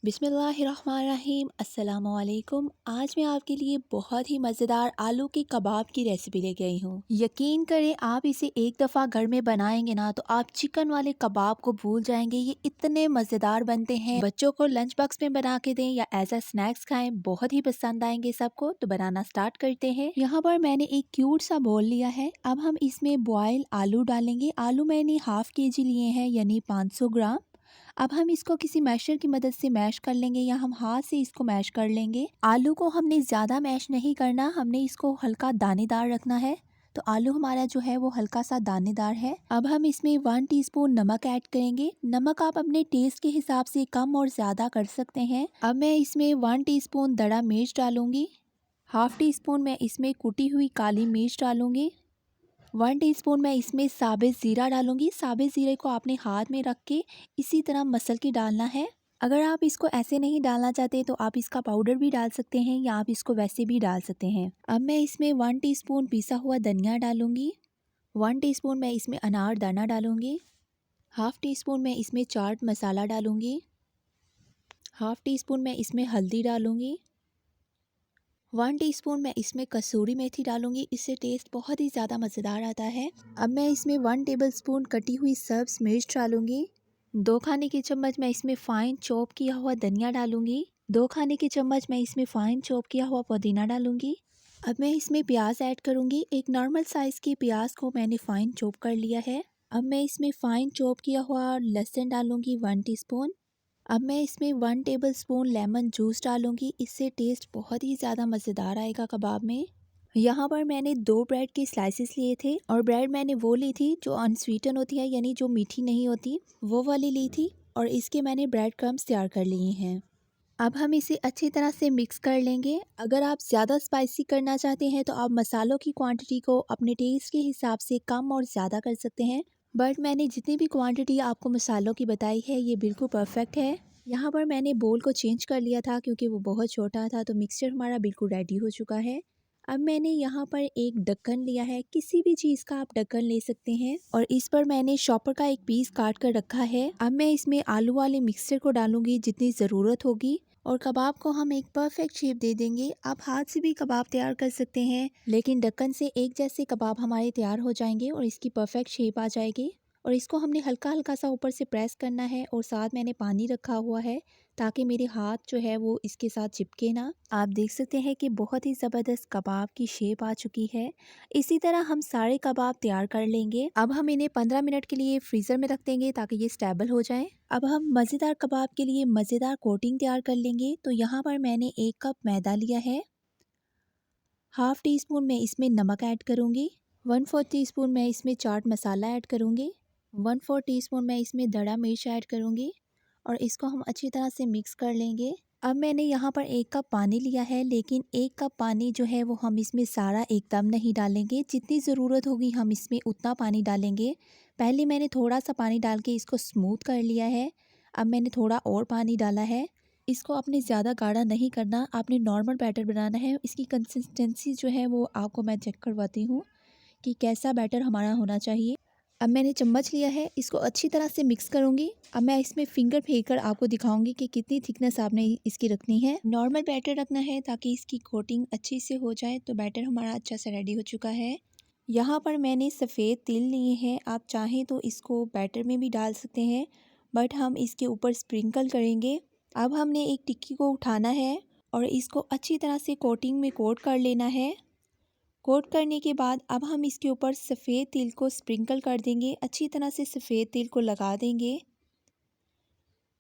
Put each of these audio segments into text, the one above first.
बिस्मिल्लाहिर्रहमानिर्रहीम अस्सलामुअलैकुम। आज मैं आपके लिए बहुत ही मज़ेदार आलू के कबाब की रेसिपी लेके आई हूँ। यकीन करें, आप इसे एक दफ़ा घर में बनाएंगे ना तो आप चिकन वाले कबाब को भूल जाएंगे। ये इतने मज़ेदार बनते हैं, बच्चों को लंच बॉक्स में बना के दें या एज अ स्नैक्स खाएं, बहुत ही पसंद आएंगे सबको। तो बनाना स्टार्ट करते हैं। यहाँ पर मैंने एक क्यूट सा बोल लिया है। अब हम इसमें बॉयल आलू डालेंगे। आलू मैंने ½ kg लिए हैं, यानी 500 ग्राम। अब हम इसको किसी मैशर की मदद से मैश कर लेंगे या हम हाथ से इसको मैश कर लेंगे। आलू को हमने ज़्यादा मैश नहीं करना, हमने इसको हल्का दानेदार रखना है। तो आलू हमारा जो है वो हल्का सा दानेदार है। अब हम इसमें 1 टीस्पून नमक ऐड करेंगे। नमक आप अपने टेस्ट के हिसाब से कम और ज़्यादा कर सकते हैं। अब मैं इसमें 1 टीस्पून दड़ा मिर्च डालूंगी। ½ टीस्पून मैं इसमें कुटी हुई काली मिर्च डालूंगी। 1 टीस्पून मैं इसमें साबित ज़ीरा डालूंगी। साबित ज़ीरे को आपने हाथ में रख के इसी तरह मसल के डालना है। अगर आप इसको ऐसे नहीं डालना चाहते तो आप इसका पाउडर भी डाल सकते हैं या आप इसको वैसे भी डाल सकते हैं। अब मैं इसमें 1 टीस्पून पिसा हुआ धनिया डालूंगी। 1 टीस्पून मैं इसमें अनार दाना डालूंगी। ½ टीस्पून मैं इसमें चाट मसाला डालूंगी। ½ टीस्पून मैं इसमें हल्दी डालूंगी। 1 टीस्पून मैं इसमें कसूरी मेथी डालूंगी। इससे टेस्ट बहुत ही ज़्यादा मज़ेदार आता है। अब मैं इसमें 1 टेबलस्पून कटी हुई सब्ज़ मिर्च डालूंगी। 2 खाने के चम्मच मैं इसमें फ़ाइन चॉप किया हुआ धनिया डालूंगी। 2 खाने के चम्मच मैं इसमें फ़ाइन चॉप किया हुआ पुदीना डालूंगी। अब मैं इसमें प्याज ऐड करूंगी। एक नॉर्मल साइज़ की प्याज को मैंने फ़ाइन चॉप कर लिया है। अब मैं इसमें फ़ाइन चॉप किया हुआ लहसुन डालूंगी 1 टीस्पून। अब मैं इसमें 1 टेबलस्पून लेमन जूस डालूंगी। इससे टेस्ट बहुत ही ज़्यादा मज़ेदार आएगा कबाब में। यहाँ पर मैंने 2 ब्रेड के स्लाइसेस लिए थे और ब्रेड मैंने वो ली थी जो अनस्वीटन होती है, यानी जो मीठी नहीं होती, वो वाली ली थी। और इसके मैंने ब्रेड क्रम्स तैयार कर लिए हैं। अब हम इसे अच्छी तरह से मिक्स कर लेंगे। अगर आप ज़्यादा स्पाइसी करना चाहते हैं तो आप मसालों की क्वांटिटी को अपने टेस्ट के हिसाब से कम और ज़्यादा कर सकते हैं। बट मैंने जितनी भी क्वांटिटी आपको मसालों की बताई है ये बिल्कुल परफेक्ट है। यहाँ पर मैंने बोल को चेंज कर लिया था क्योंकि वो बहुत छोटा था। तो मिक्सचर हमारा बिल्कुल रेडी हो चुका है। अब मैंने यहाँ पर एक ढक्कन लिया है। किसी भी चीज़ का आप ढक्कन ले सकते हैं और इस पर मैंने शॉपर का एक पीस काट कर रखा है। अब मैं इसमें आलू वाले मिक्सचर को डालूंगी जितनी ज़रूरत होगी और कबाब को हम एक परफेक्ट शेप दे देंगे। आप हाथ से भी कबाब तैयार कर सकते हैं, लेकिन ढक्कन से एक जैसे कबाब हमारे तैयार हो जाएंगे और इसकी परफेक्ट शेप आ जाएगी। और इसको हमने हल्का हल्का सा ऊपर से प्रेस करना है और साथ मैंने पानी रखा हुआ है ताकि मेरे हाथ जो है वो इसके साथ चिपके ना। आप देख सकते हैं कि बहुत ही ज़बरदस्त कबाब की शेप आ चुकी है। इसी तरह हम सारे कबाब तैयार कर लेंगे। अब हम इन्हें 15 मिनट के लिए फ्रीज़र में रख देंगे ताकि ये स्टेबल हो जाए। अब हम मज़ेदार कबाब के लिए मज़ेदार कोटिंग तैयार कर लेंगे। तो यहाँ पर मैंने 1 कप मैदा लिया है। ½ टीस्पून मैं इसमें नमक ऐड करूँगी। 1/4 टीस्पून मैं इसमें चाट मसाला ऐड करूँगी। 1/4 टीस्पून मैं इसमें दड़ा मिर्च ऐड करूँगी और इसको हम अच्छी तरह से मिक्स कर लेंगे। अब मैंने यहाँ पर 1 कप पानी लिया है, लेकिन 1 कप पानी जो है वो हम इसमें सारा एकदम नहीं डालेंगे। जितनी ज़रूरत होगी हम इसमें उतना पानी डालेंगे। पहले मैंने थोड़ा सा पानी डाल के इसको स्मूथ कर लिया है। अब मैंने थोड़ा और पानी डाला है। इसको आपने ज़्यादा गाढ़ा नहीं करना, आपने नॉर्मल बैटर बनाना है। इसकी कंसिस्टेंसी जो है वो आपको मैं चेक करवाती हूँ कि कैसा बैटर हमारा होना चाहिए। अब मैंने चम्मच लिया है, इसको अच्छी तरह से मिक्स करूँगी। अब मैं इसमें फिंगर फेंक कर आपको दिखाऊंगी कि कितनी थिकनेस आपने इसकी रखनी है। नॉर्मल बैटर रखना है ताकि इसकी कोटिंग अच्छी से हो जाए। तो बैटर हमारा अच्छा से रेडी हो चुका है। यहाँ पर मैंने सफ़ेद तिल लिए हैं। आप चाहें तो इसको बैटर में भी डाल सकते हैं, बट हम इसके ऊपर स्प्रिंकल करेंगे। अब हमने एक टिक्की को उठाना है और इसको अच्छी तरह से कोटिंग में कोट कर लेना है। कोट करने के बाद अब हम इसके ऊपर सफ़ेद तिल को स्प्रिंकल कर देंगे। अच्छी तरह से सफ़ेद तिल को लगा देंगे।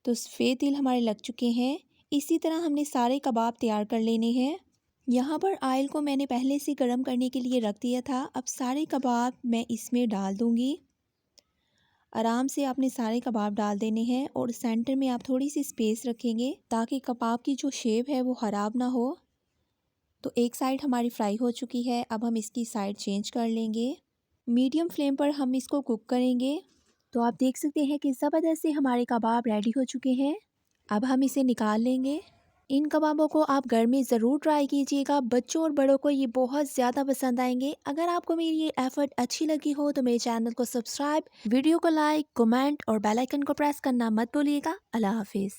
तो सफ़ेद तिल हमारे लग चुके हैं। इसी तरह हमने सारे कबाब तैयार कर लेने हैं। यहाँ पर ऑयल को मैंने पहले से गर्म करने के लिए रख दिया था। अब सारे कबाब मैं इसमें डाल दूँगी। आराम से आपने सारे कबाब डाल देने हैं और सेंटर में आप थोड़ी सी स्पेस रखेंगे ताकि कबाब की जो शेप है वो ख़राब ना हो। तो एक साइड हमारी फ्राई हो चुकी है। अब हम इसकी साइड चेंज कर लेंगे। मीडियम फ्लेम पर हम इसको कुक करेंगे। तो आप देख सकते हैं कि ज़बरदस्त से हमारे कबाब रेडी हो चुके हैं। अब हम इसे निकाल लेंगे। इन कबाबों को आप घर में ज़रूर ट्राई कीजिएगा। बच्चों और बड़ों को ये बहुत ज़्यादा पसंद आएंगे। अगर आपको मेरी ये एफर्ट अच्छी लगी हो तो मेरे चैनल को सब्सक्राइब, वीडियो को लाइक, कमेंट और बेल आइकन को प्रेस करना मत भूलिएगा। अल्लाह हाफिज़।